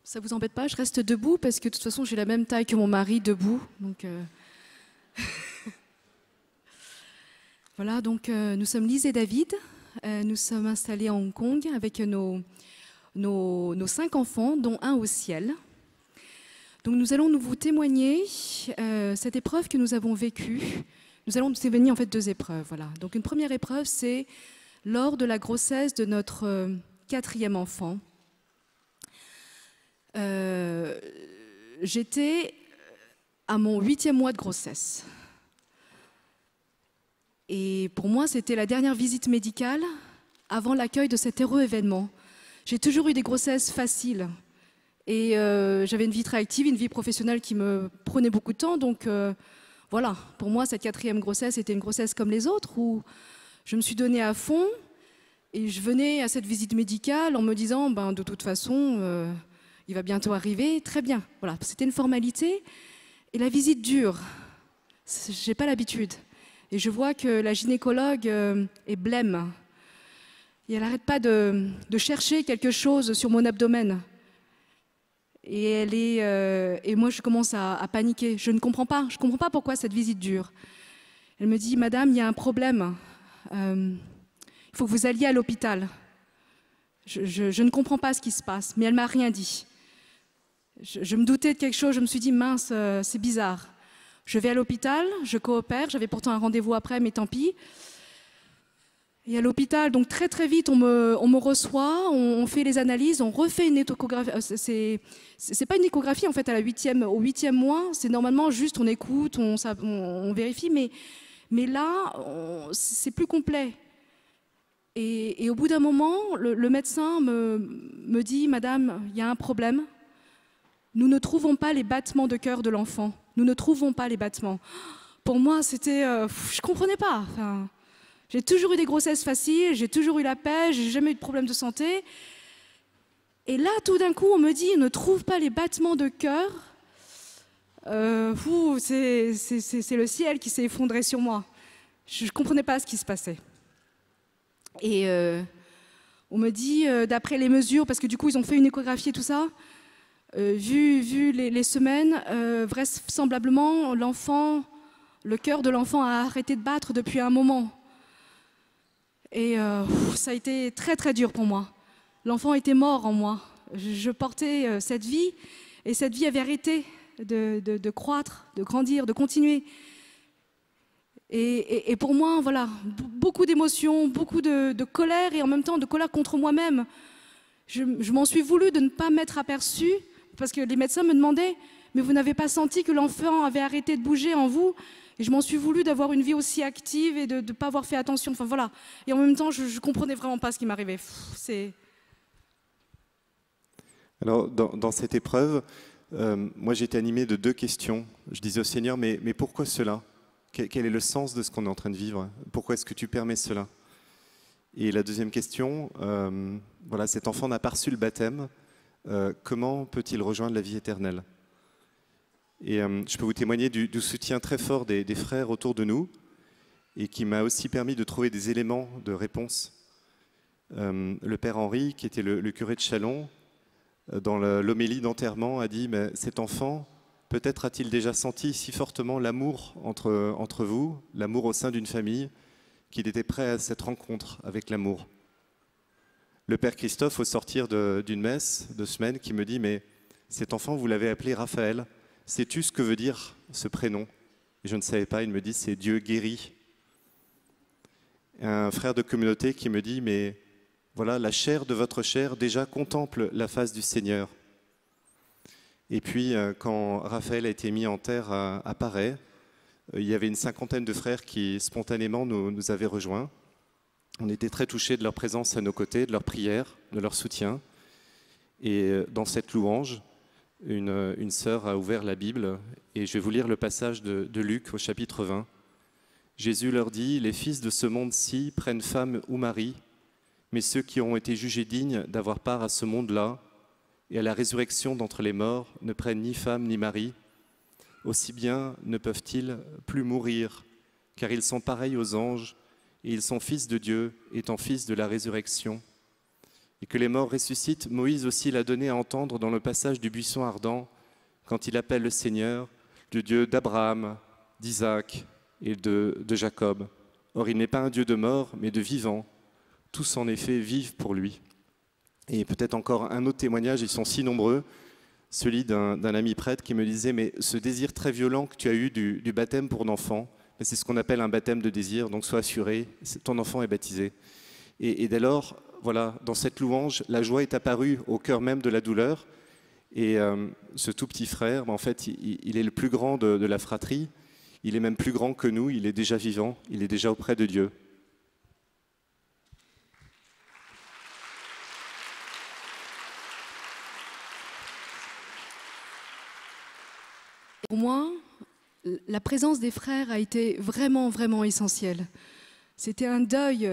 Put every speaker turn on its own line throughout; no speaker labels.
Ça vous embête pas? Je reste debout parce que de toute façon j'ai la même taille que mon mari debout. Donc voilà, donc nous sommes Lise et David. Nous sommes installés à Hong Kong avec nos 5 enfants, dont un au ciel. Donc nous allons vous témoigner cette épreuve que nous avons vécue. Nous allons nous témoigner en fait 2 épreuves. Voilà. Donc une première épreuve, c'est lors de la grossesse de notre 4e enfant. J'étais à mon 8e mois de grossesse. Et pour moi, c'était la dernière visite médicale avant l'accueil de cet heureux événement. J'ai toujours eu des grossesses faciles. Et j'avais une vie très active, une vie professionnelle qui me prenait beaucoup de temps. Donc voilà, pour moi, cette 4e grossesse était une grossesse comme les autres, où je me suis donnée à fond. Et je venais à cette visite médicale en me disant, de toute façon, il va bientôt arriver, très bien. Voilà, c'était une formalité. Et la visite dure. Je n'ai pas l'habitude. Et je vois que la gynécologue est blême. Et elle n'arrête pas de chercher quelque chose sur mon abdomen. Et moi, je commence à paniquer. Je ne comprends pas. Je ne comprends pas pourquoi cette visite dure. Elle me dit, Madame, il y a un problème. Il faut que vous alliez à l'hôpital. Je ne comprends pas ce qui se passe, mais elle ne m'a rien dit. Je me doutais de quelque chose. Je me suis dit, mince, c'est bizarre. Je vais à l'hôpital, je coopère. J'avais pourtant un rendez-vous après, mais tant pis. Et à l'hôpital, donc très très vite, on me reçoit, on fait les analyses, on refait une échographie. C'est pas une échographie en fait au 8e mois. C'est normalement juste on écoute, on vérifie, mais là, c'est plus complet. Et au bout d'un moment, le médecin me dit, Madame, il y a un problème. Nous ne trouvons pas les battements de cœur de l'enfant. Nous ne trouvons pas les battements. Pour moi, c'était, je comprenais pas. Enfin, j'ai toujours eu des grossesses faciles, j'ai toujours eu la paix, j'ai jamais eu de problème de santé. Et là, tout d'un coup, on me dit, on ne trouve pas les battements de cœur. C'est le ciel qui s'est effondré sur moi. Je ne comprenais pas ce qui se passait. Et on me dit, d'après les mesures, parce que du coup, ils ont fait une échographie et tout ça, vu les semaines, vraisemblablement, le cœur de l'enfant a arrêté de battre depuis un moment. Et ça a été très très dur pour moi. L'enfant était mort en moi. Je portais cette vie, et cette vie avait arrêté de croître, de grandir, de continuer. Et pour moi, voilà, beaucoup d'émotions, beaucoup de colère, et en même temps de colère contre moi-même. Je m'en suis voulu de ne pas m'être aperçue, parce que les médecins me demandaient, mais vous n'avez pas senti que l'enfant avait arrêté de bouger en vous? Et je m'en suis voulu d'avoir une vie aussi active et de ne pas avoir fait attention. Enfin voilà. Et en même temps, je ne comprenais vraiment pas ce qui m'arrivait.
Alors, dans cette épreuve, moi j'étais animé de 2 questions. Je disais au Seigneur, mais pourquoi cela? Quel est le sens de ce qu'on est en train de vivre? Pourquoi est-ce que tu permets cela? Et la deuxième question, voilà, cet enfant n'a pas reçu le baptême. Comment peut-il rejoindre la vie éternelle? Et je peux vous témoigner du soutien très fort des frères autour de nous, et qui m'a aussi permis de trouver des éléments de réponse. Le père Henri, qui était le curé de Châlons, dans l'homélie d'enterrement, a dit, mais cet enfant, peut-être a-t-il déjà senti si fortement l'amour entre vous, l'amour au sein d'une famille, qu'il était prêt à cette rencontre avec l'amour. Le père Christophe, au sortir d'une messe de semaine, qui me dit, mais cet enfant, vous l'avez appelé Raphaël. Sais-tu ce que veut dire ce prénom? Et je ne savais pas, il me dit, c'est Dieu guérit. Un frère de communauté qui me dit, mais voilà, la chair de votre chair déjà contemple la face du Seigneur. Et puis, quand Raphaël a été mis en terre à Paray, il y avait une 50aine de frères qui spontanément nous avaient rejoints. On était très touchés de leur présence à nos côtés, de leur prière, de leur soutien. Et dans cette louange, une sœur a ouvert la Bible, et je vais vous lire le passage de Luc au chapitre 20. Jésus leur dit, « Les fils de ce monde-ci prennent femme ou mari, mais ceux qui ont été jugés dignes d'avoir part à ce monde-là et à la résurrection d'entre les morts ne prennent ni femme ni mari. Aussi bien ne peuvent-ils plus mourir, car ils sont pareils aux anges, et ils sont fils de Dieu, étant fils de la résurrection. et que les morts ressuscitent, Moïse aussi l'a donné à entendre dans le passage du buisson ardent, quand il appelle le Seigneur, le Dieu d'Abraham, d'Isaac et de Jacob. Or, il n'est pas un Dieu de mort, mais de vivants. Tous, en effet, vivent pour lui. Et peut-être encore un autre témoignage, ils sont si nombreux, celui d'un ami prêtre qui me disait « Mais ce désir très violent que tu as eu du baptême pour l'enfant, c'est ce qu'on appelle un baptême de désir, donc sois assuré, ton enfant est baptisé. » Et dès lors, voilà, dans cette louange, la joie est apparue au cœur même de la douleur. Et ce tout petit frère, en fait, il est le plus grand de la fratrie. Il est même plus grand que nous, il est déjà vivant, il est déjà auprès de Dieu.
Pour moi, la présence des frères a été vraiment, vraiment essentielle. C'était un deuil,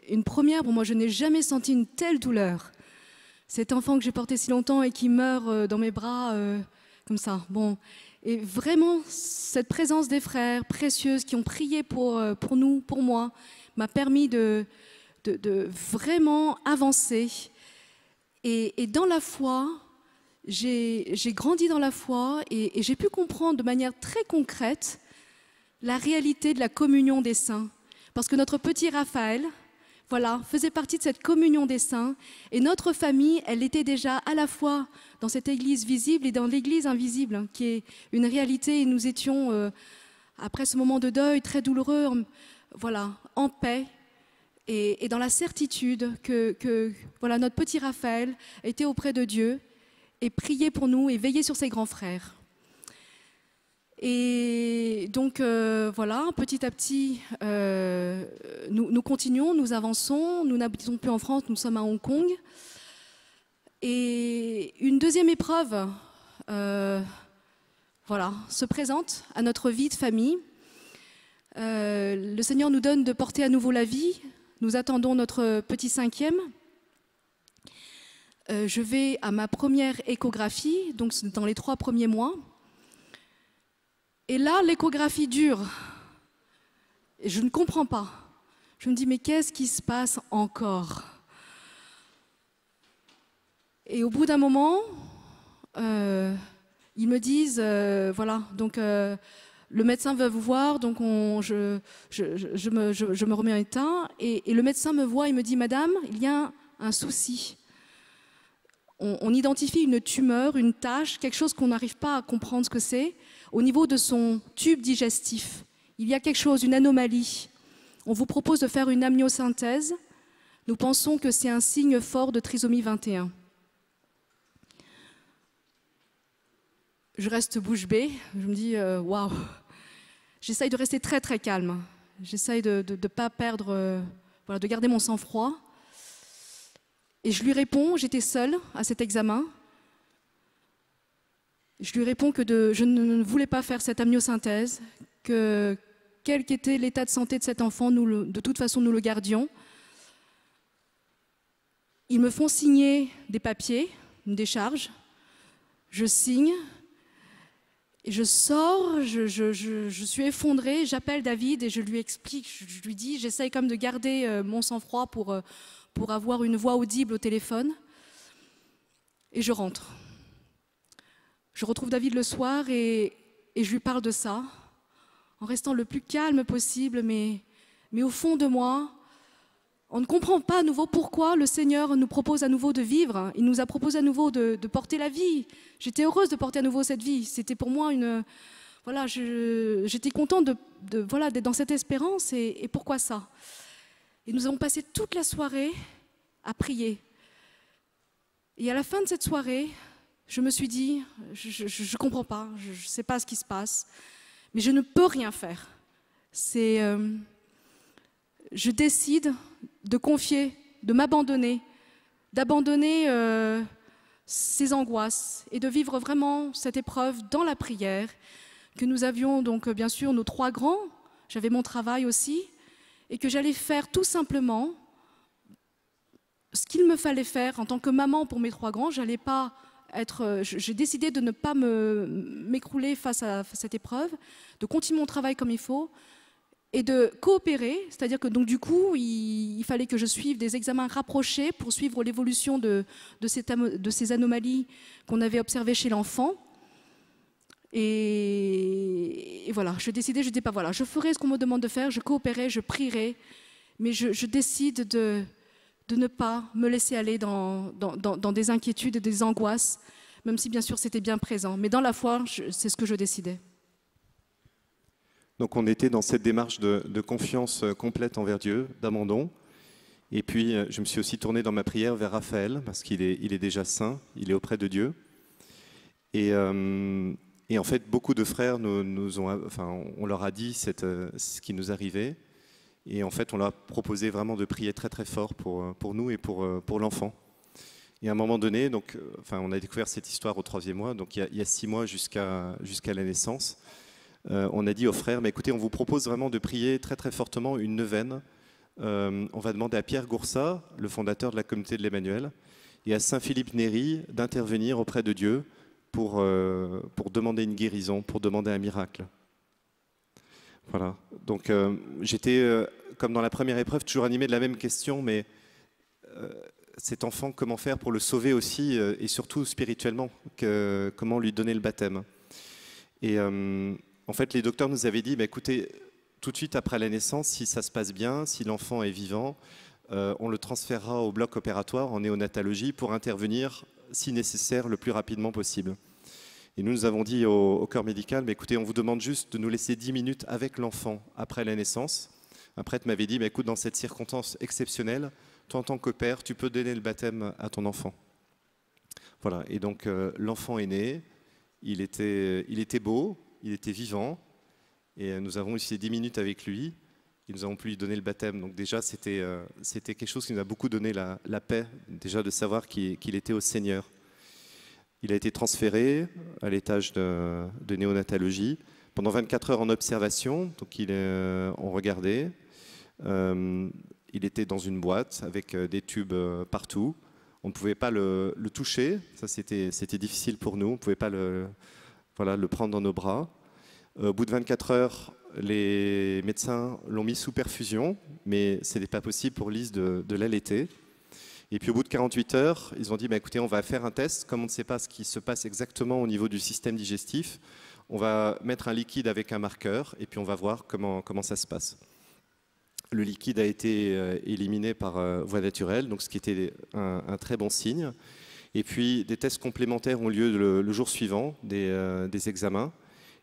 une première, pour moi, je n'ai jamais senti une telle douleur. Cet enfant que j'ai porté si longtemps et qui meurt dans mes bras, comme ça. Bon. Et vraiment, cette présence des frères précieuses qui ont prié pour nous, pour moi, m'a permis de vraiment avancer. Et dans la foi, j'ai grandi dans la foi et j'ai pu comprendre de manière très concrète la réalité de la communion des saints. Parce que notre petit Raphaël, voilà, faisait partie de cette communion des saints. Et notre famille, elle était déjà à la fois dans cette église visible et dans l'église invisible, qui est une réalité. Et nous étions, après ce moment de deuil très douloureux, voilà, en paix et dans la certitude que voilà, notre petit Raphaël était auprès de Dieu et priait pour nous et veillait sur ses grands frères. Et donc, voilà, petit à petit, nous continuons, nous avançons. Nous n'habitons plus en France, nous sommes à Hong Kong. Et une deuxième épreuve voilà, se présente à notre vie de famille. Le Seigneur nous donne de porter à nouveau la vie. Nous attendons notre petit 5e. Je vais à ma première échographie, donc dans les 3 premiers mois. Et là, l'échographie dure. Et je ne comprends pas. Je me dis, mais qu'est-ce qui se passe encore? Et au bout d'un moment, ils me disent, voilà, donc le médecin va vous voir, donc je me remets en état. Et le médecin me voit et me dit, madame, il y a un souci. On identifie une tumeur, une tache, quelque chose qu'on n'arrive pas à comprendre ce que c'est, au niveau de son tube digestif. Il y a quelque chose, une anomalie. On vous propose de faire une amniosynthèse. Nous pensons que c'est un signe fort de trisomie 21. Je reste bouche bée. Je me dis, waouh. J'essaye de rester très très calme. J'essaye de ne pas perdre, voilà, de garder mon sang-froid. Et je lui réponds, j'étais seule à cet examen. Je lui réponds que je ne voulais pas faire cette amniosynthèse, que quel qu'était l'état de santé de cet enfant, de toute façon nous le gardions. Ils me font signer des papiers, une décharge. Je signe, et je sors, je suis effondrée, j'appelle David et je lui explique, je lui dis, j'essaye comme de garder mon sang-froid pour avoir une voix audible au téléphone. Et je rentre. Je retrouve David le soir et je lui parle de ça, en restant le plus calme possible, mais au fond de moi, on ne comprend pas à nouveau pourquoi le Seigneur nous propose à nouveau de vivre. Il nous a proposé à nouveau de porter la vie. J'étais heureuse de porter à nouveau cette vie. C'était pour moi une... Voilà, j'étais contente voilà, d'être dans cette espérance et pourquoi ça? Et nous avons passé toute la soirée à prier. Et à la fin de cette soirée, je me suis dit, je ne comprends pas, je ne sais pas ce qui se passe, mais je ne peux rien faire. Je décide de confier, de m'abandonner, d'abandonner ces angoisses et de vivre vraiment cette épreuve dans la prière, que nous avions donc bien sûr nos 3 grands, j'avais mon travail aussi, et que j'allais faire tout simplement ce qu'il me fallait faire en tant que maman pour mes 3 grands. J'allais pas j'ai décidé de ne pas m'écrouler face à cette épreuve, de continuer mon travail comme il faut et de coopérer, c'est-à-dire que donc du coup, il fallait que je suive des examens rapprochés pour suivre l'évolution de ces anomalies qu'on avait observées chez l'enfant. Et voilà, je décidais, je dis pas voilà, je ferai ce qu'on me demande de faire, je coopérerai, je prierai, mais je décide de ne pas me laisser aller dans des inquiétudes et des angoisses, même si bien sûr c'était bien présent. Mais dans la foi, c'est ce que je décidais.
Donc on était dans cette démarche de confiance complète envers Dieu, d'abandon. Et puis je me suis aussi tourné dans ma prière vers Raphaël, parce qu'il est déjà saint, il est auprès de Dieu. Et en fait, beaucoup de frères on leur a dit ce qui nous arrivait. Et en fait, on leur a proposé vraiment de prier très très fort pour nous et pour l'enfant. Et à un moment donné, donc, on a découvert cette histoire au 3e mois, donc il y a 6 mois jusqu'à la naissance. On a dit aux frères, mais écoutez, on vous propose vraiment de prier très très fortement une neuvaine. On va demander à Pierre Goursat, le fondateur de la communauté de l'Emmanuel, et à Saint-Philippe Néri d'intervenir auprès de Dieu pour demander une guérison, pour demander un miracle. Voilà. Donc j'étais, comme dans la première épreuve, toujours animé de la même question, mais cet enfant, comment faire pour le sauver aussi, et surtout spirituellement, comment lui donner le baptême. Et en fait, les docteurs nous avaient dit, bah, écoutez, tout de suite après la naissance, si ça se passe bien, si l'enfant est vivant, on le transférera au bloc opératoire en néonatologie pour intervenir, si nécessaire, le plus rapidement possible. Et nous avons dit au corps médical, mais écoutez, on vous demande juste de nous laisser 10 minutes avec l'enfant après la naissance. Un prêtre m'avait dit, mais écoute, dans cette circonstance exceptionnelle, toi en tant que père, tu peux donner le baptême à ton enfant. Voilà, et donc l'enfant est né, il était beau, il était vivant, et nous avons eu ces 10 minutes avec lui, et nous avons pu lui donner le baptême. Donc déjà, c'était quelque chose qui nous a beaucoup donné la paix, déjà de savoir qu'il était au Seigneur. Il a été transféré à l'étage de néonatologie, pendant 24 heures en observation, donc on regardait. Il était dans une boîte avec des tubes partout. On ne pouvait pas le toucher, ça c'était difficile pour nous, on ne pouvait pas le prendre dans nos bras. Au bout de 24 heures, les médecins l'ont mis sous perfusion, mais ce n'était pas possible pour Lise de l'allaiter. Et puis au bout de 48 heures, ils ont dit, bah, écoutez, on va faire un test, comme on ne sait pas ce qui se passe exactement au niveau du système digestif, on va mettre un liquide avec un marqueur, et puis on va voir comment ça se passe. Le liquide a été éliminé par voie naturelle, donc ce qui était un très bon signe. Et puis des tests complémentaires ont lieu le jour suivant, des examens.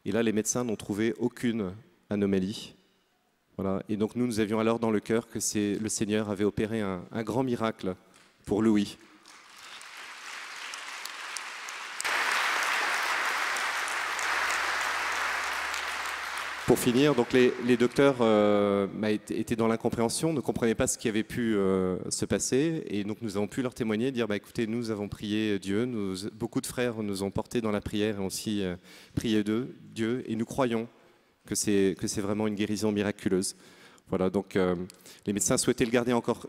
Et là, les médecins n'ont trouvé aucune anomalie. Voilà. Et donc nous avions alors dans le cœur que le Seigneur avait opéré un grand miracle pour Louis. Pour finir, donc les docteurs étaient dans l'incompréhension, ne comprenaient pas ce qui avait pu se passer, et donc nous avons pu leur témoigner, dire bah, écoutez, nous avons prié Dieu, beaucoup de frères nous ont portés dans la prière et ont aussi prié Dieu, et nous croyons que c'est vraiment une guérison miraculeuse. Voilà, donc les médecins souhaitaient le garder encore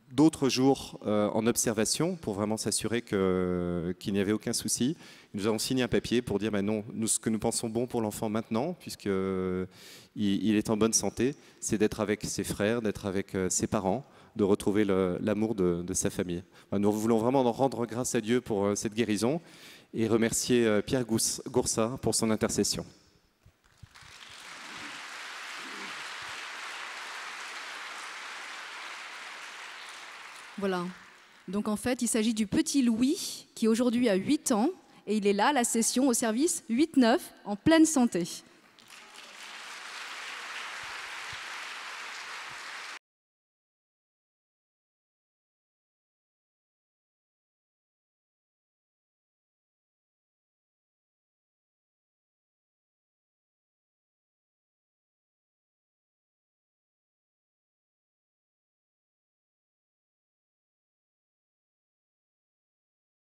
d'autres jours en observation pour vraiment s'assurer qu'il n'y avait aucun souci. Nous avons signé un papier pour dire bah non, ce que nous pensons bon pour l'enfant maintenant, puisqu'il est en bonne santé, c'est d'être avec ses frères, d'être avec ses parents, de retrouver l'amour de sa famille. Nous voulons vraiment rendre grâce à Dieu pour cette guérison et remercier Pierre Goursat pour son intercession.
Voilà. Donc en fait, il s'agit du petit Louis qui aujourd'hui a 8 ans et il est là à la session au service 8-9 en pleine santé.